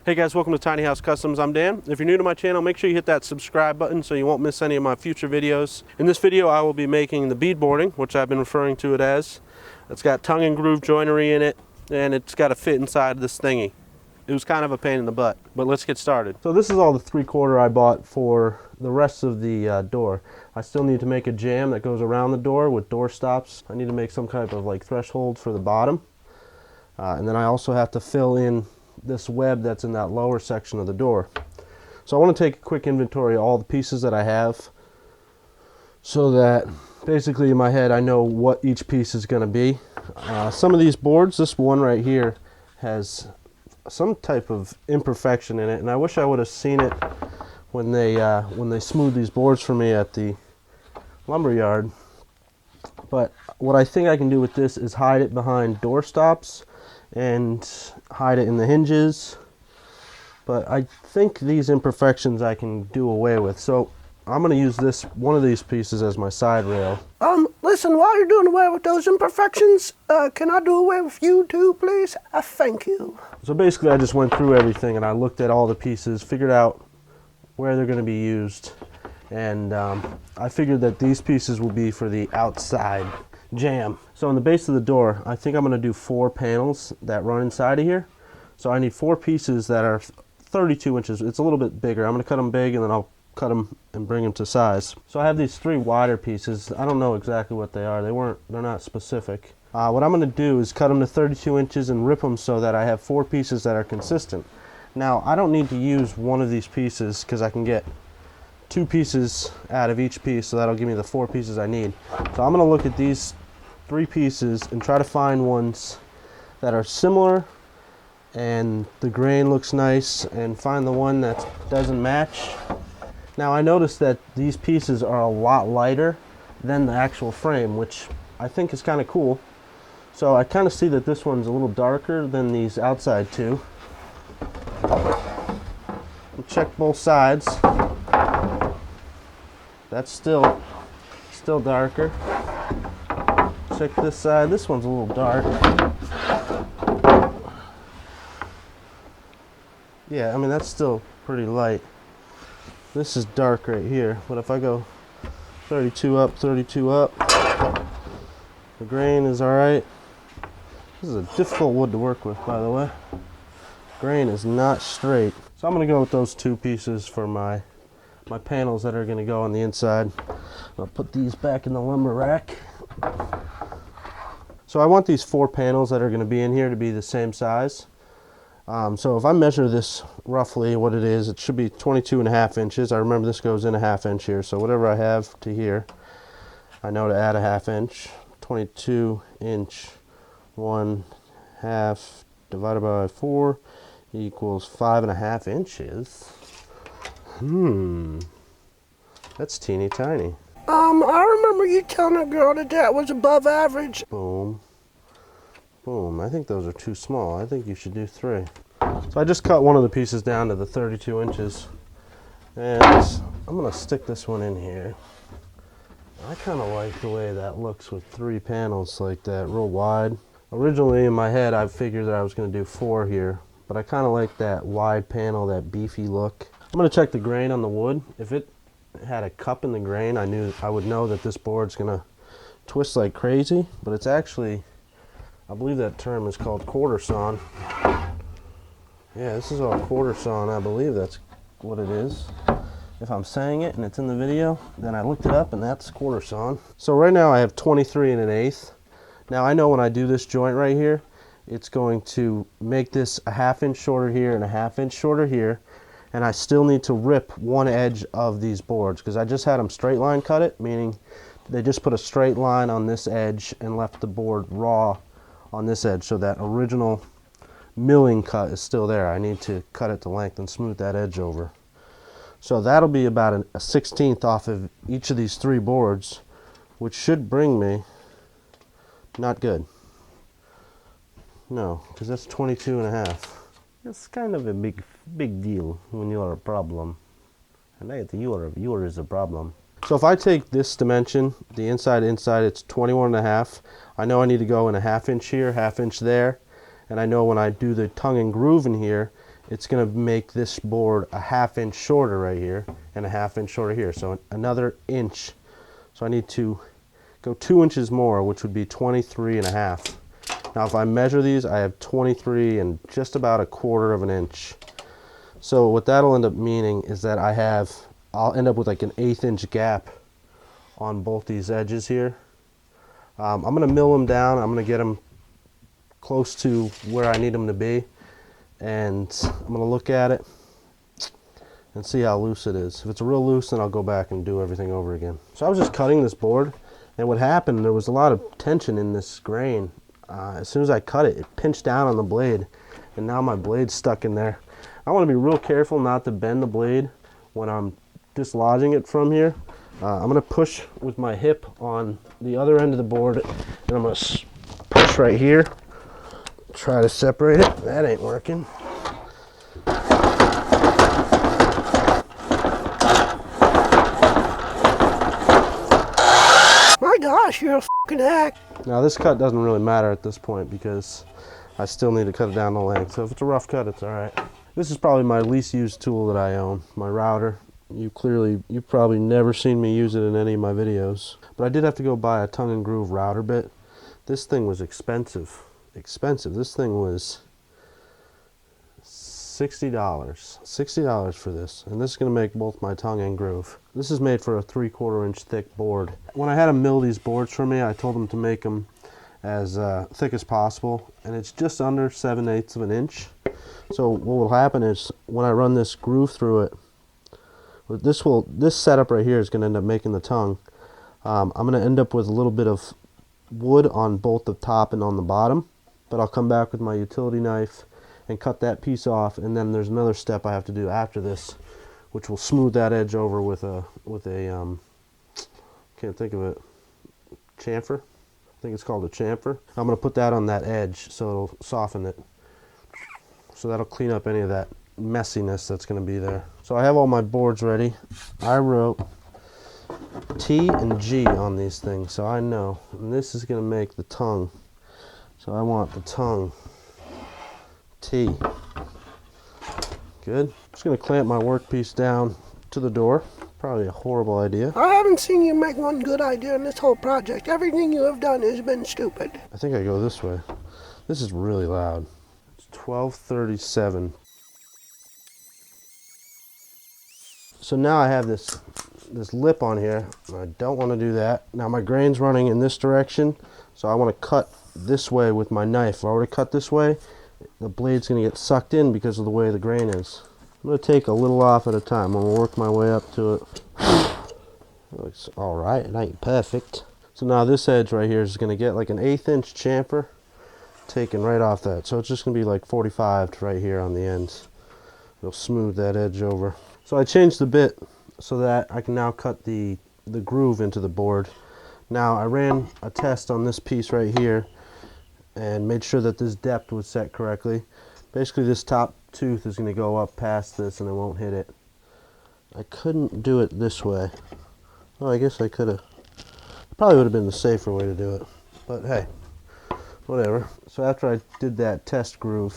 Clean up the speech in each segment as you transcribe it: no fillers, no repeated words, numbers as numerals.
Hey guys, welcome to Tiny House Customs. I'm Dan. If you're new to my channel, make sure you hit that subscribe button so you won't miss any of my future videos. In this video, I will be making the bead boarding, which I've been referring to it as. It's got tongue and groove joinery in it, and it's got to fit inside this thingy. It was kind of a pain in the butt, but let's get started. So this is all the 3/4 I bought for the rest of the door. I still need to make a jamb that goes around the door with door stops. I need to make some kind of like threshold for the bottom. And then I also have to fill in this web that's in that lower section of the door. So I want to take a quick inventory of all the pieces that I have so that basically in my head I know what each piece is going to be. Some of these boards, this one right here, has some type of imperfection in it, and I wish I would have seen it when they smoothed these boards for me at the lumber yard. But what I think I can do with this is hide it behind door stops and hide it in the hinges, but I think these imperfections I can do away with. So I'm going to use this one of these pieces as my side rail. Listen, while you're doing away with those imperfections, can I do away with you too, please? Thank you. So basically I just went through everything and I looked at all the pieces, figured out where they're going to be used, and I figured that these pieces will be for the outside jamb. So on the base of the door, I think I'm going to do 4 panels that run inside of here. So I need 4 pieces that are 32 inches. It's a little bit bigger. I'm going to cut them big and then I'll cut them and bring them to size. So I have these 3 wider pieces. I don't know exactly what they are. They're not specific. What I'm going to do is cut them to 32 inches and rip them so that I have 4 pieces that are consistent. Now I don't need to use one of these pieces because I can get 2 pieces out of each piece, so that'll give me the 4 pieces I need. So I'm going to look at these 3 pieces and try to find ones that are similar and the grain looks nice, and find the one that doesn't match. Now I noticed that these pieces are a lot lighter than the actual frame, which I think is kind of cool. So I kind of see that this one's a little darker than these outside 2. Check both sides. That's still darker. Check this side. This one's a little dark. Yeah, I mean that's still pretty light. This is dark right here, but if I go 32 up, 32 up, the grain is alright. This is a difficult wood to work with, by the way. Grain is not straight. So I'm going to go with those 2 pieces for my panels that are going to go on the inside. I'll put these back in the lumber rack. So I want these 4 panels that are going to be in here to be the same size. So if I measure this roughly what it is, it should be 22.5 inches. I remember this goes in a 1/2 inch here, so whatever I have to here, I know to add a 1/2 inch. 22 inch 1/2 divided by 4 equals 5.5 inches. That's teeny tiny. I remember you telling a girl that was above average. Boom. Boom. I think those are too small. I think you should do 3. So I just cut one of the pieces down to the 32 inches. And I'm going to stick this one in here. I kind of like the way that looks with 3 panels like that, real wide. Originally in my head I figured that I was going to do 4 here, but I kind of like that wide panel, that beefy look. I'm going to check the grain on the wood. If it had a cup in the grain, I would know that this board's going to twist like crazy, but it's actually, I believe that term is called quarter sawn. Yeah, this is all quarter sawn. I believe that's what it is. If I'm saying it and it's in the video, then I looked it up and that's quarter sawn. So right now I have 23 1/8. Now I know when I do this joint right here, it's going to make this a 1/2 inch shorter here and a 1/2 inch shorter here, and I still need to rip one edge of these boards because I just had them straight line cut it, meaning they just put a straight line on this edge and left the board raw on this edge, so that original milling cut is still there. I need to cut it to length and smooth that edge over. So that'll be about a 1/16 off of each of these 3 boards, which should bring me, not good. No, because that's 22.5. It's kind of a big deal when you're a problem. And you is a problem. So if I take this dimension, the inside, it's 21.5. I know I need to go in a 1/2 inch here, 1/2 inch there. And I know when I do the tongue and groove in here, it's going to make this board a 1/2 inch shorter right here and a 1/2 inch shorter here. So another inch. So I need to go 2 inches more, which would be 23.5. Now if I measure these, I have 23 and just about 1/4 of an inch. So what that'll end up meaning is that I'll end up with like an 1/8 inch gap on both these edges here. I'm going to mill them down. I'm going to get them close to where I need them to be. And I'm going to look at it and see how loose it is. If it's real loose, then I'll go back and do everything over again. So I was just cutting this board, and what happened, there was a lot of tension in this grain. As soon as I cut it, it pinched down on the blade, and now my blade's stuck in there. I want to be real careful not to bend the blade when I'm dislodging it from here. I'm going to push with my hip on the other end of the board, and I'm going to push right here. Try to separate it. That ain't working. My gosh, you're a fucking hack. Now this cut doesn't really matter at this point because I still need to cut it down to length. So if it's a rough cut, it's all right. This is probably my least used tool that I own, my router. You've probably never seen me use it in any of my videos. But I did have to go buy a tongue and groove router bit. This thing was expensive. This thing was $60. $60 for this. And this is going to make both my tongue and groove. This is made for a 3/4 inch thick board. When I had them mill these boards for me, I told them to make them as thick as possible. And it's just under 7/8 of an inch. So what will happen is when I run this groove through it, this setup right here is going to end up making the tongue. I'm going to end up with a little bit of wood on both the top and on the bottom, but I'll come back with my utility knife and cut that piece off, and then there's another step I have to do after this, which will smooth that edge over with a can't think of it, chamfer. I think it's called a chamfer. I'm going to put that on that edge so it'll soften it. So that'll clean up any of that messiness that's going to be there. So I have all my boards ready. I wrote T and G on these things, so I know. And this is going to make the tongue. So I want the tongue T. Good. I'm just going to clamp my workpiece down to the door. Probably a horrible idea. I haven't seen you make one good idea in this whole project. Everything you have done has been stupid. I think I go this way. This is really loud. It's 12:37. So now I have this lip on here. I don't want to do that. Now my grain's running in this direction, so I want to cut this way with my knife. If I were to cut this way, the blade's going to get sucked in because of the way the grain is. I'm going to take a little off at a time. I'm going to work my way up to it. Looks alright, it ain't perfect. So now this edge right here is going to get like an 1/8 inch chamfer taken right off that. So it's just going to be like 45 right here on the ends. It'll smooth that edge over. So I changed the bit so that I can now cut the groove into the board. Now I ran a test on this piece right here and made sure that this depth was set correctly. Basically this top tooth is going to go up past this and it won't hit it. I couldn't do it this way. Well, I guess I could have. Probably would have been the safer way to do it. But hey, whatever. So after I did that test groove,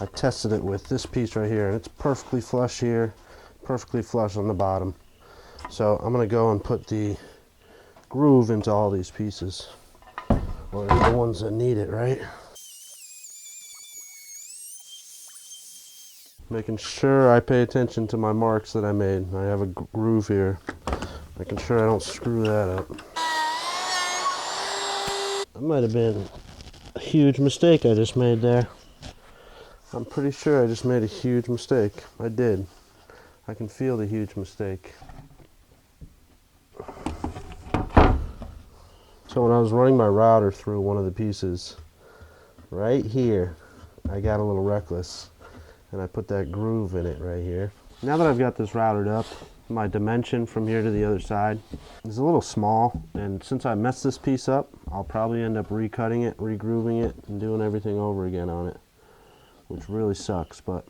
I tested it with this piece right here, and it's perfectly flush here, perfectly flush on the bottom. So I'm going to go and put the groove into all these pieces, or the ones that need it, right? Making sure I pay attention to my marks that I made. I have a groove here. Making sure I don't screw that up. That might have been a huge mistake I just made there. I'm pretty sure I just made a huge mistake. I did. I can feel the huge mistake. So when I was running my router through one of the pieces, right here, I got a little reckless and I put that groove in it right here. Now that I've got this routed up, my dimension from here to the other side is a little small, and since I messed this piece up, I'll probably end up recutting it, regrooving it, and doing everything over again on it, which really sucks. But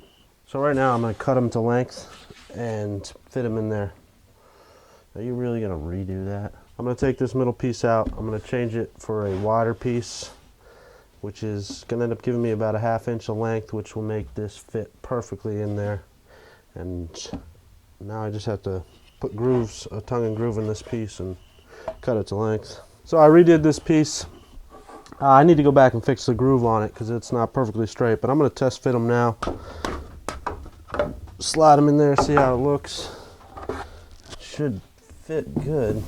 so right now I'm going to cut them to length and fit them in there. Are you really going to redo that? I'm going to take this middle piece out. I'm going to change it for a wider piece which is going to end up giving me about a 1/2 inch of length, which will make this fit perfectly in there. And now I just have to put grooves, a tongue and groove in this piece and cut it to length. So I redid this piece. I need to go back and fix the groove on it because it's not perfectly straight, but I'm going to test fit them now. Slide them in there, see how it looks. It should fit good.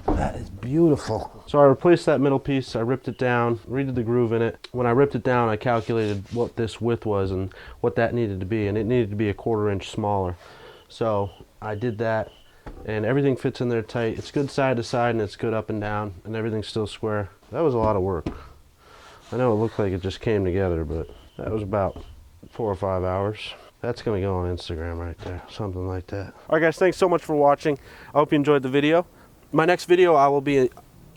That is beautiful. So I replaced that middle piece, I ripped it down, redid the groove in it. When I ripped it down, I calculated what this width was and what that needed to be, and it needed to be a 1/4 inch smaller. So I did that, and everything fits in there tight. It's good side to side, and it's good up and down, and everything's still square. That was a lot of work. I know it looked like it just came together, but that was about 4 or 5 hours. That's gonna go on Instagram right there, something like that. All right, guys, thanks so much for watching. I hope you enjoyed the video. My next video, I will be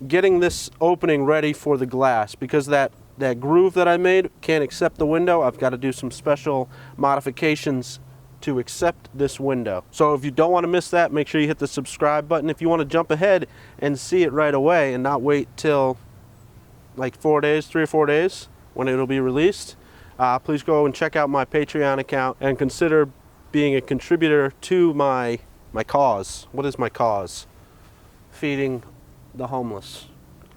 getting this opening ready for the glass, because that groove that I made can't accept the window. I've got to do some special modifications to accept this window. So if you don't want to miss that, make sure you hit the subscribe button. If you want to jump ahead and see it right away and not wait till like 4 days, 3 or 4 days when it'll be released, please go and check out my Patreon account and consider being a contributor to my cause. What is my cause? Feeding the homeless.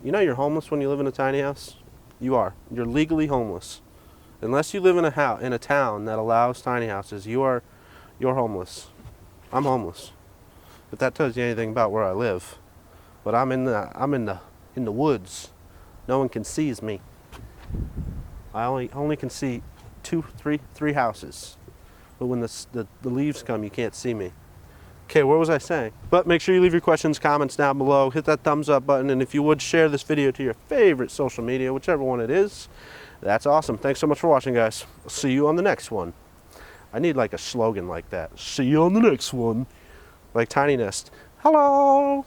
You know you're homeless when you live in a tiny house? You are. You're legally homeless. Unless you live in a town that allows tiny houses, you're homeless. I'm homeless. If that tells you anything about where I live. But I'm in the woods. No one can seize me. I only can see three houses. But when the leaves come, you can't see me. Okay, what was I saying? But make sure you leave your questions, comments down below. Hit that thumbs up button, and if you would, share this video to your favorite social media, whichever one it is. That's awesome. Thanks so much for watching, guys. I'll see you on the next one. I need like a slogan like that. See you on the next one. Like Tiny Nest. Hello.